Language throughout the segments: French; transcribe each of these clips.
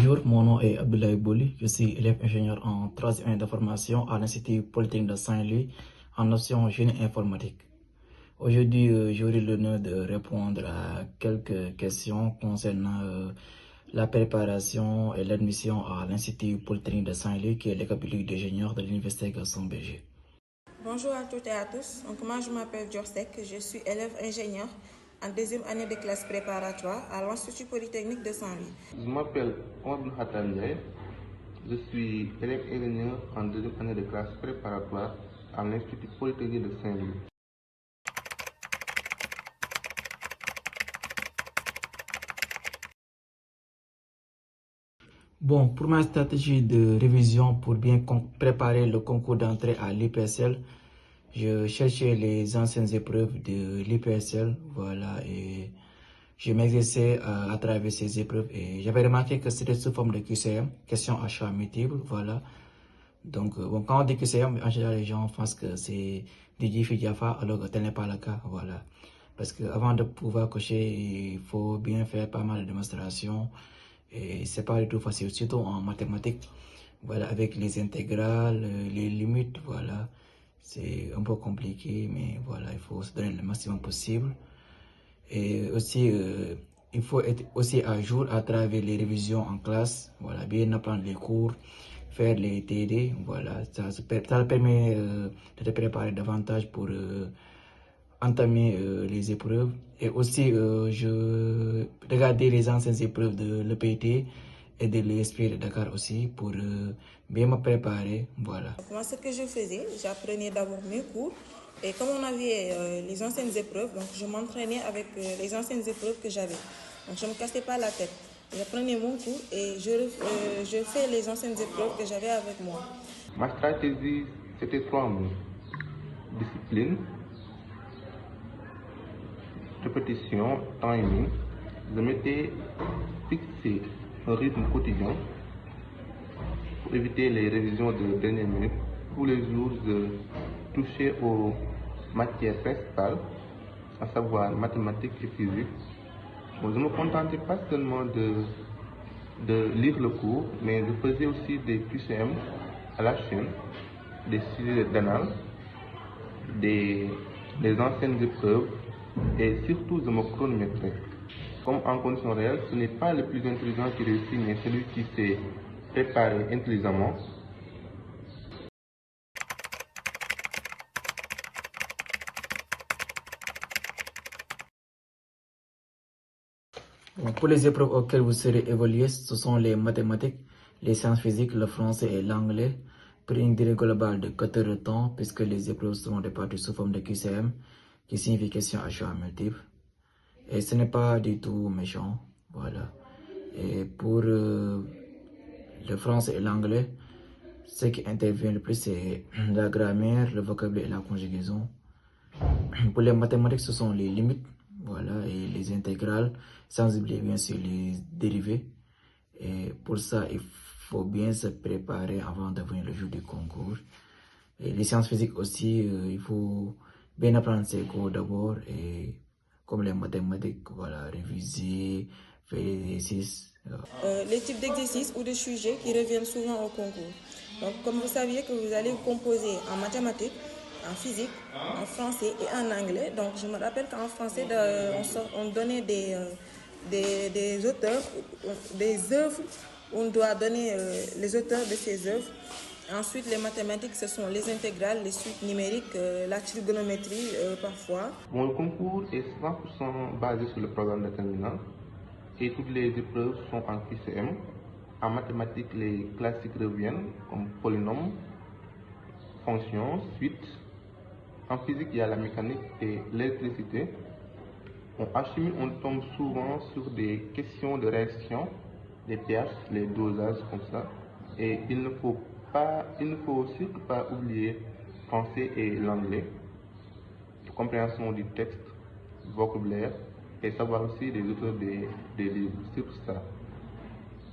Bonjour, mon nom est Abdoulaye Bouli, je suis élève ingénieur en troisième année de formation à l'Institut Polytechnique de Saint-Louis en option génie informatique. Aujourd'hui, j'aurai l'honneur de répondre à quelques questions concernant la préparation et l'admission à l'Institut Polytechnique de Saint-Louis, qui est l'école publique d'ingénieur de l'Université Gaston Berger. Bonjour à toutes et à tous. Moi, je m'appelle Djorsek, je suis élève ingénieur en deuxième année de classe préparatoire à l'Institut Polytechnique de Saint-Louis. Je m'appelle Omar Hatan Ndiaye, je suis élève ingénieur en deuxième année de classe préparatoire à l'Institut Polytechnique de Saint-Louis. Bon, pour ma stratégie de révision pour bien préparer le concours d'entrée à l'IPSL, je cherchais les anciennes épreuves de l'IPSL, voilà, et je m'exerçais à travers ces épreuves et j'avais remarqué que c'était sous forme de QCM, question à choix multiple, voilà. Donc, bon, quand on dit QCM, en général, les gens pensent que c'est des Difi Jaffa, alors que tel n'est pas le cas, voilà. Parce qu'avant de pouvoir cocher, il faut bien faire pas mal de démonstrations et c'est pas du tout facile, surtout en mathématiques, voilà, avec les intégrales, les limites, voilà. C'est un peu compliqué, mais voilà, il faut se donner le maximum possible. Et aussi, il faut être aussi à jour à travers les révisions en classe, voilà, bien apprendre les cours, faire les TD, voilà, ça permet de te préparer davantage pour entamer les épreuves. Et aussi, je regardais les anciennes épreuves de l'EPT et de l'ESP de Dakar aussi pour bien me préparer, voilà. Moi, ce que je faisais, j'apprenais d'abord mes cours et comme on avait les anciennes épreuves, donc je m'entraînais avec les anciennes épreuves que j'avais. Donc je ne me cassais pas la tête. J'apprenais mon cours et je fais les anciennes épreuves que j'avais avec moi. Ma stratégie, c'était trois mots: discipline, répétition, timing. Je m'étais fixé un rythme quotidien pour éviter les révisions de dernière minute. Tous les jours, je touchais aux matières principales, à savoir mathématiques et physique. Bon, je ne me contentais pas seulement de lire le cours, mais je faisais aussi des QCM à la chaîne, des sujets d'analyse, des anciennes épreuves et surtout je me chronométrais. Comme en condition réelle, ce n'est pas le plus intelligent qui réussit, mais celui qui s'est préparé intelligemment. Bon, pour les épreuves auxquelles vous serez évalué, ce sont les mathématiques, les sciences physiques, le français et l'anglais, pour une durée globale de 4 heures de temps, puisque les épreuves seront réparties sous forme de QCM, qui signifie question à choix multiple. Et ce n'est pas du tout méchant, voilà. Et pour le français et l'anglais, ce qui intervient le plus, c'est la grammaire, le vocabulaire et la conjugaison. Pour les mathématiques, ce sont les limites, voilà, et les intégrales, sans oublier bien sûr les dérivés. Et pour ça, il faut bien se préparer avant de venir le jour du concours. Et les sciences physiques aussi, il faut bien apprendre ses cours d'abord. Et comme les mathématiques, voilà, réviser, faire des exercices. Les types d'exercices ou de sujets qui reviennent souvent au concours. Donc, comme vous saviez que vous allez vous composer en mathématiques, en physique, en français et en anglais. Donc, je me rappelle qu'en français, on donnait des auteurs, des œuvres. On doit donner les auteurs de ces œuvres. Ensuite, les mathématiques, ce sont les intégrales, les suites numériques, la trigonométrie parfois. Bon, le concours est 100% basé sur le programme déterminant et toutes les épreuves sont en QCM. En mathématiques, les classiques reviennent comme polynômes, fonctions, suites. En physique, il y a la mécanique et l'électricité. En chimie, on tombe souvent sur des questions de réaction, les pH, les dosages comme ça. Et il ne faut surtout pas oublier français et l'anglais, compréhension du texte, vocabulaire et savoir aussi des auteurs des livres, sur ça.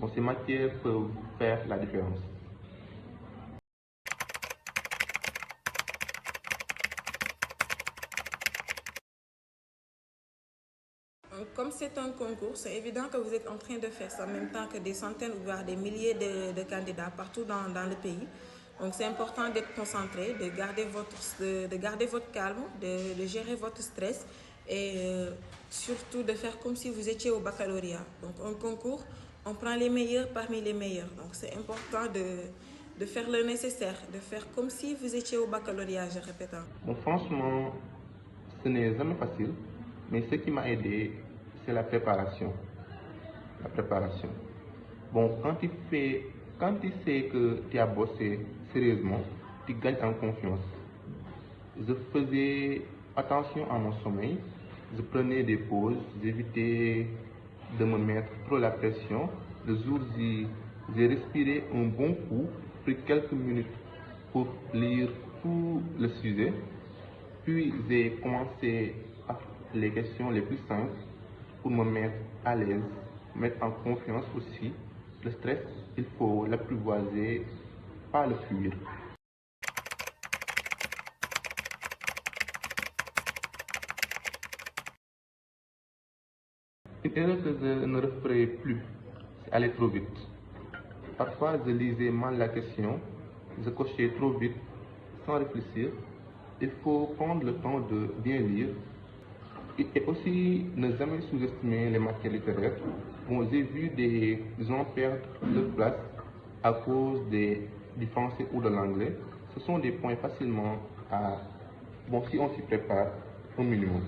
Bon, ces matières peuvent faire la différence. Comme c'est un concours, c'est évident que vous êtes en train de faire ça en même temps que des centaines ou voire des milliers de candidats partout dans le pays. Donc c'est important d'être concentré, de garder votre calme, de gérer votre stress et surtout de faire comme si vous étiez au baccalauréat. Donc un concours, on prend les meilleurs parmi les meilleurs. Donc c'est important de faire le nécessaire, de faire comme si vous étiez au baccalauréat, je répète. Bon, franchement, ce n'est jamais facile, mais ce qui m'a aidé, c'est la préparation. La préparation. Bon, quand tu sais que tu as bossé sérieusement, tu gagnes en confiance. Je faisais attention à mon sommeil, je prenais des pauses, j'évitais de me mettre trop la pression. Le jour J, j'ai respiré un bon coup, pris quelques minutes pour lire tout le sujet, puis j'ai commencé par les questions les plus simples pour me mettre à l'aise, mettre en confiance aussi. Le stress, il faut l'apprivoiser, pas le fuir. Une erreur que je ne referai plus, c'est aller trop vite. Parfois, je lisais mal la question, je cochais trop vite sans réfléchir. Il faut prendre le temps de bien lire et aussi ne jamais sous-estimer les matières littéraires. Bon, j'ai vu des gens perdre leur place à cause du français ou de l'anglais. Ce sont des points facilement à... Bon, si on s'y prépare au minimum.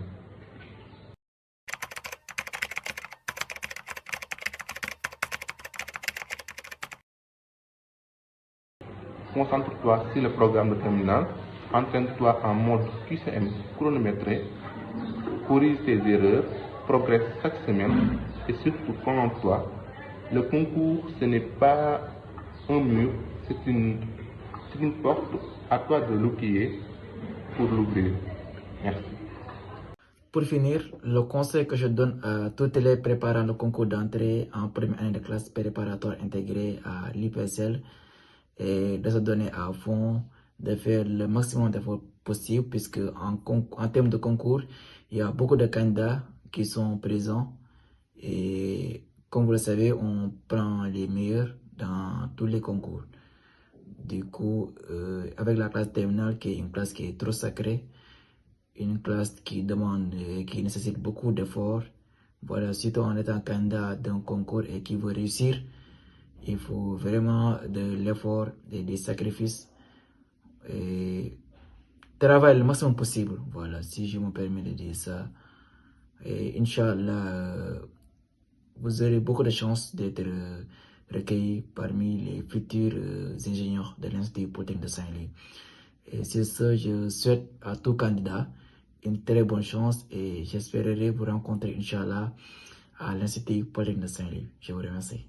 Concentre-toi sur le programme de terminale, entraîne-toi en mode QCM chronométré, corrige tes erreurs, progresse chaque semaine et surtout prends-en-toi. Le concours, ce n'est pas un mur, c'est une porte, à toi de l'outiller pour l'ouvrir. Merci. Pour finir, le conseil que je donne à tous les préparants le concours d'entrée en première année de classe préparatoire intégrée à l'IPSL est de se donner à fond, de faire le maximum d'efforts possible puisque en termes de concours, il y a beaucoup de candidats qui sont présents et comme vous le savez, on prend les meilleurs dans tous les concours. Du coup, avec la classe terminale qui est une classe qui est trop sacrée, une classe qui qui nécessite beaucoup d'efforts. Voilà, surtout en étant candidat d'un concours et qui veut réussir, il faut vraiment de l'effort et des sacrifices et travailler le maximum possible. Voilà, si je me permets de dire ça. Et Inch'Allah, vous aurez beaucoup de chances d'être recueillis parmi les futurs ingénieurs de l'Institut Polytechnique de Saint-Louis. Et c'est ça, je souhaite à tout candidat une très bonne chance et j'espérerai vous rencontrer, Inch'Allah, à l'Institut Polytechnique de Saint-Louis. Je vous remercie.